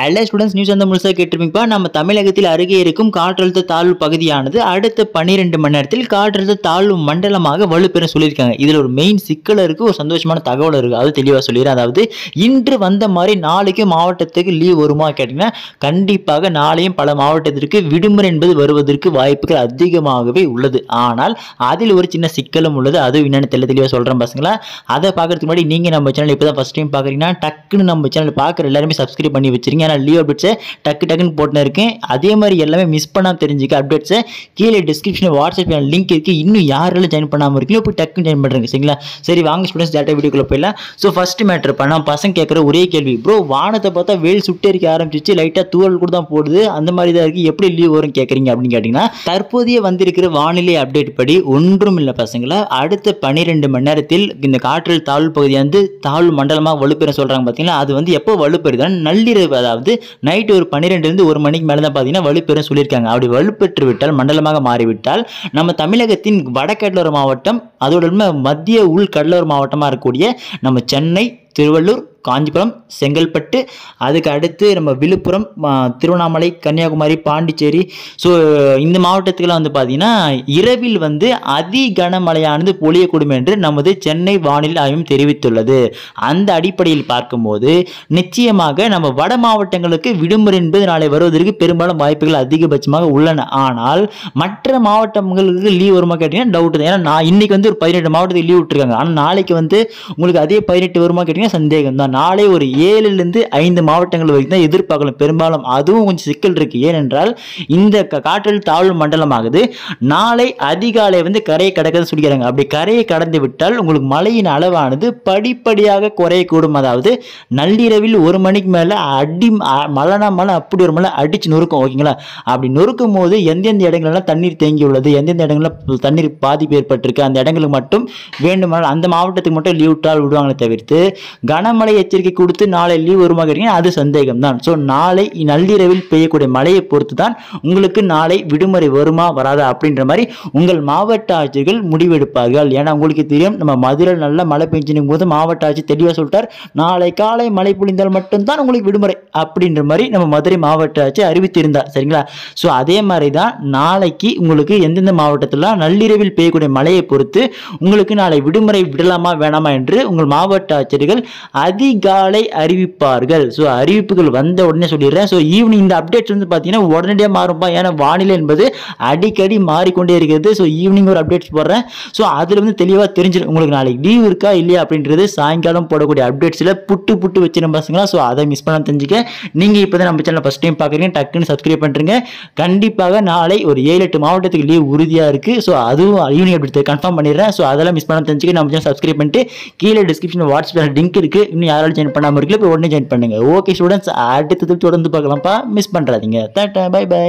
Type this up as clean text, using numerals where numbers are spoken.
எல்லா students news அந்த முழுசாக கேட்டிருப்பீங்கப்பா. நம்ம தமிழகத்தில் அருகே இருக்கும் காற்றழுத்த தாழ்வு பகுதியானது அடுத்த 12 மணி நேரத்தில் காற்றழுத்த தாழ்வு மண்டலமாக வலுப்பெற சொல்லியிருக்காங்க. இதில் ஒரு மெயின் சிக்கல் இருக்குது, ஒரு சந்தோஷமான தகவல் இருக்குது. அது தெளிவாக சொல்லிடுறேன். அதாவது இன்று வந்த மாதிரி நாளைக்கு மாவட்டத்துக்கு லீவ் வருமா கேட்டிங்கன்னா கண்டிப்பாக நாளையும் பல மாவட்டத்திற்கு விடுமுறை என்பது வருவதற்கு வாய்ப்புகள் அதிகமாகவே உள்ளது. ஆனால் அதில் ஒரு சின்ன சிக்கலும் உள்ளது. அது என்னென்னு தெளிவாக சொல்கிறேன் பசங்களா. அதை பார்க்கறதுக்கு முன்னாடி நீங்கள் நம்ம சேனல் இப்போ தான் ஃபஸ்ட் டைம் பார்க்குறீங்கன்னா டக்குன்னு நம்ம சேனல் பார்க்குற எல்லாருமே சப்ஸ்கிரைப் பண்ணி வச்சிருங்க. நான் லீவ் அப்டேட்ஸை டக்குன்னு போட்டுன்னு இருக்கேன். அதே மாதிரி எல்லாமே மிஸ் பண்ணாமல் தெரிஞ்சுக்க அப்டேட்ஸை கீழே டிஸ்கிரிப்ஷனில் வாட்ஸ்அப் லிங்க் இருக்குது. இன்னும் யாரெல்லாம் ஜாயின் பண்ணாமல் இருக்கீங்களோ போய் டக்குன்னு ஜாயின் பண்ணுறேங்க. சரிங்களா? சரி வாங்க ஸ்டூடெண்ட்ஸ் டேட்டா வீடியோக்குள்ளே போயிடலாம். ஸோ ஃபஸ்ட் மேட்ரு பண்ணால் பசங்க கேட்குற ஒரே கேள்வி, ப்ரோ வானத்தை பார்த்தா வெயில் சுட்டெரிக்க ஆரம்பிச்சிச்சு, லைட்டாக தூவல் கூட தான் போடுது, அந்த மாதிரி தான் இருக்குது, எப்படி லீவ் வரும் கேட்குறீங்க அப்படின்னு கேட்டிங்கன்னா தற்போதைய வந்திருக்கிற வானிலை அப்டேட் படி ஒன்றும் இல்லை பசங்களா. அடுத்த 12 மணி நேரத்தில் இந்த காற்றில் தாழ்வு பகுதி வந்து தாழ்வு மண்டலமாக வலுப்பெற சொல்கிறாங்க. பார்த்தீங்கன்னா அது வந்து எப்போ வலுப்பெறுதான் நள்ளிரவு, அதாவது நைட்டு ஒரு 12 1 மணிக்கு மேலே தான் பார்த்தீங்கன்னா வலுப்பெறும் சொல்லியிருக்காங்க. அப்படி வலுப்பெற்று விட்டால் மண்டலமாக மாறிவிட்டால் நம்ம தமிழகத்தின் வடகடலோர மாவட்டம் அதோட மத்திய உள் கடலோர மாவட்டமாக இருக்கக்கூடிய நம்ம சென்னை, திருவள்ளூர், காஞ்சிபுரம், செங்கல்பட்டு, அதுக்கு அடுத்து நம்ம விழுப்புரம், திருவண்ணாமலை, கன்னியாகுமரி, பாண்டிச்சேரி, ஸோ இந்த மாவட்டத்துக்கெல்லாம் வந்து பார்த்தீங்கன்னா இரவில் வந்து அதி கனமழையானது பொழியக்கூடும் என்று நமது சென்னை வானிலை ஆய்வும் தெரிவித்துள்ளது. அந்த அடிப்படையில் பார்க்கும்போது நிச்சயமாக நம்ம வட மாவட்டங்களுக்கு விடுமுறை என்பது நாளை வருவதற்கு பெரும்பாலும் வாய்ப்புகள் அதிகபட்சமாக உள்ளன. ஆனால் மற்ற மாவட்டங்களுக்கு லீவ் வருமா கேட்டீங்கன்னா டவுட் தான். ஏன்னா நான் இன்னைக்கு வந்து ஒரு 18 மாவட்டத்துக்கு லீவ் விட்டுருக்காங்க. ஆனால் நாளைக்கு வந்து உங்களுக்கு அதே 18 வருமா கேட்டீங்கன்னா சந்தேகம் தான். நாளை ஒரு 7லிருந்து 5 மாவட்டங்கள் வரைக்கும் தான் எதிர்பார்க்கலாம் பெரும்பாலும். அதுவும் கொஞ்சம் சிக்கல் இருக்கு. ஏனென்றால் இந்த காற்றழுத்த தாழ்வு மண்டலமாகுது நாளை அதிகாலை வந்து கரையை கடக்க சொல்லிக்கிறாங்க. அப்படி கரையை கடந்து விட்டால் உங்களுக்கு மழையின் அளவானது படிப்படியாக குறையக்கூடும். அதாவது நள்ளிரவில் 1 மணிக்கு மேல மழை அப்படி ஒரு மழை அடிச்சு நொறுக்கும். ஓகேங்களா? அப்படி நொறுக்கும் போது எந்தெந்த இடங்கள்லாம் தண்ணீர் தேங்கி உள்ளது, எந்தெந்த இடங்கள்ல தண்ணீர் பாதிப்பு ஏற்பட்டிருக்கு, அந்த இடங்களுக்கு மட்டும் வேண்டுமானால் அந்த மாவட்டத்துக்கு மட்டும் லீவ் விட்டால் விடுவாங்களே தவிர்த்து கனமழை எச்சரிக்கை கொடுத்து நாளை லீவ் வருமா கேட்டீங்கன்னா அது சந்தேகம் தான். ஸோ நாளை நள்ளிரவில் பெய்யக்கூடிய மழையை பொறுத்து தான் உங்களுக்கு நாளை விடுமுறை வருமா வராதா அப்படின்ற மாதிரி உங்கள் மாவட்ட ஆட்சியர்கள் முடிவெடுப்பார்கள். ஏன்னா உங்களுக்கு தெரியும் நம்ம மதுரை நல்ல மழை பெஞ்சினும் போது மாவட்ட ஆட்சி தெளிவாக சொல்லிட்டார், நாளை காலை மழை பொழிந்தால் மட்டும்தான் உங்களுக்கு விடுமுறை அப்படின்ற மாதிரி நம்ம மதுரை மாவட்ட ஆட்சி அறிவித்திருந்தார். சரிங்களா? ஸோ அதே மாதிரி தான் நாளைக்கு உங்களுக்கு எந்தெந்த மாவட்டத்தில் நள்ளிரவில் பெய்யக்கூடிய மழையை பொறுத்து உங்களுக்கு நாளை விடுமுறை விடலாமா வேணாமா என்று உங்கள் மாவட்ட ஆட்சியர்கள் அதிகாலை அறிவிப்பார்கள். ஸோ அறிவிப்புகள் வந்த உடனே சொல்லிடுறேன். ஸோ ஈவினிங் இந்த அப்டேட்ஸ் வந்து பார்த்தீங்கன்னா உடனடியாக மாறும்பா. ஏன்னா வானிலை என்பது அடிக்கடி மாறிக்கொண்டே இருக்கிறது. ஸோ ஈவினிங் ஒரு அப்டேட்ஸ் போடுறேன். ஸோ அதில் வந்து தெளிவாக தெரிஞ்சிடும் உங்களுக்கு நாளைக்கு லீவ் இருக்கா இல்லையா அப்படின்றது. சாயங்காலம் போடக்கூடிய அப்டேட்ஸில் புட்டு வச்சிருந்த பசங்களா. ஸோ அதை மிஸ் பண்ண தெரிஞ்சுக்க நீங்கள் இப்போ தான் நம்ம சேனல் ஃபஸ்ட் டைம் பார்க்குறீங்க டக்குன்னு சப்ஸ்கிரைப் பண்ணுறீங்க. கண்டிப்பாக நாளை ஒரு 7-8 மாவட்டத்துக்கு லீவ் உறுதியாக இருக்குது. ஸோ அதுவும் ஈவினிங் அப்டேட் கன்ஃபார்ம் பண்ணிடுறேன். ஸோ அதெல்லாம் மிஸ் பண்ண தெரிஞ்சுக்க நம்ம சேனல் சப்ஸ்கிரைப் பண்ணிட்டு கீழே டிஸ்கிரிப்ஷன் வாட்ஸ்அப் லிங்க் இருக்குது. இன்னும் யாராலும் ஜாயின் பண்ணாமல் இருக்கல இப்போ உடனே ஜாயின் பண்ணுங்க. ஓகே ஸ்டூடெண்ட்ஸ், அடுத்தது தொடர்ந்து பார்க்கலாம்ப்பா, மிஸ் பண்ணுறாதீங்க. Tata, bye by.